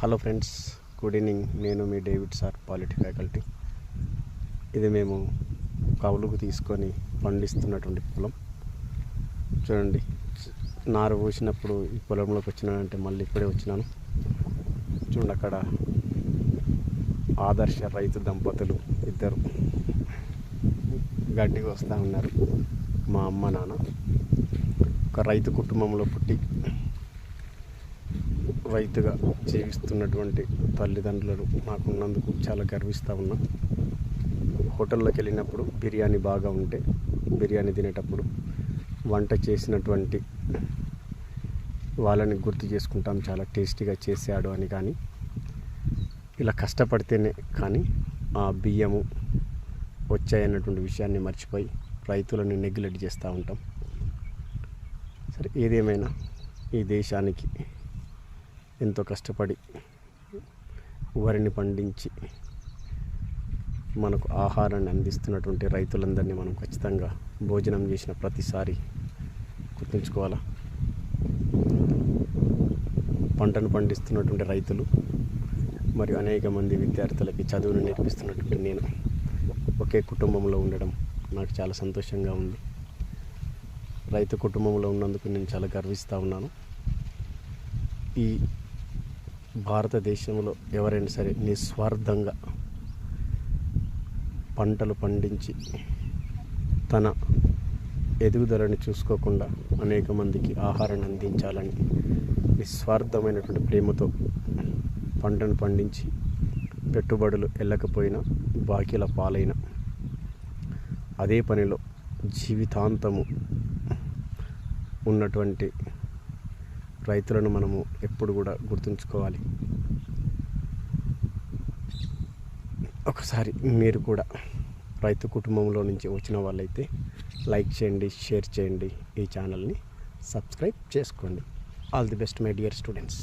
Hello friends, good evening. నేను మీ David sir, polity faculty. ఇది మేము కౌలుకు తీసుకొని పండిస్తున్నటువంటి పొలం. చూడండి, నారు పోసినప్పుడు ఈ పొలంలోకి వచ్చినానంటే మళ్ళీ ఇప్పుడే వచ్చినాను. చూడండి, అక్కడ ఆదర్శ రైతు దంపతులు ఇద్దరు గడ్డికి వస్తూ ఉన్నారు. మా అమ్మ నాన్న ఒక రైతు కుటుంబంలో పుట్టి రైతుగా జీవిస్తున్నటువంటి తల్లిదండ్రులు నాకున్నందుకు చాలా గర్విస్తూ ఉన్నా. హోటల్లోకి వెళ్ళినప్పుడు బిర్యానీ బాగా ఉంటే బిర్యానీ తినేటప్పుడు వంట చేసినటువంటి వాళ్ళని గుర్తు చేసుకుంటాం, చాలా టేస్టీగా చేశాడు అని. కానీ ఇలా కష్టపడితేనే కానీ ఆ బియ్యము వచ్చాయన్నటువంటి విషయాన్ని మర్చిపోయి రైతులను నెగ్లెక్ట్ చేస్తూ ఉంటాం. సరే, ఏదేమైనా ఈ దేశానికి ఎంతో కష్టపడి వరిని పండించి మనకు ఆహారాన్ని అందిస్తున్నటువంటి రైతులందరినీ మనం ఖచ్చితంగా భోజనం చేసిన ప్రతిసారి గుర్తుంచుకోవాలా. పంటను పండిస్తున్నటువంటి రైతులు మరియు అనేక మంది విద్యార్థులకి చదువును నేర్పిస్తున్నటువంటి నేను ఒకే కుటుంబంలో ఉండడం నాకు చాలా సంతోషంగా ఉంది. రైతు కుటుంబంలో ఉన్నందుకు నేను చాలా గర్విస్తూ ఉన్నాను. ఈ భారతదేశంలో ఎవరైనా సరే నిస్వార్థంగా పంటలు పండించి తన ఎదుగుదలని చూసుకోకుండా అనేక మందికి ఆహారాన్ని అందించాలని నిస్వార్థమైనటువంటి ప్రేమతో పంటను పండించి పెట్టుబడులు వెళ్ళకపోయినా బాకీల పాలైన అదే పనిలో జీవితాంతము ఉన్నటువంటి రైతులను మనము ఎప్పుడు కూడా గుర్తుంచుకోవాలి. ఒకసారి మీరు కూడా రైతు కుటుంబంలో నుంచి వచ్చిన వాళ్ళైతే లైక్ చేయండి, షేర్ చేయండి, ఈ ఛానల్ని సబ్స్క్రైబ్ చేసుకోండి. All the best my dear students.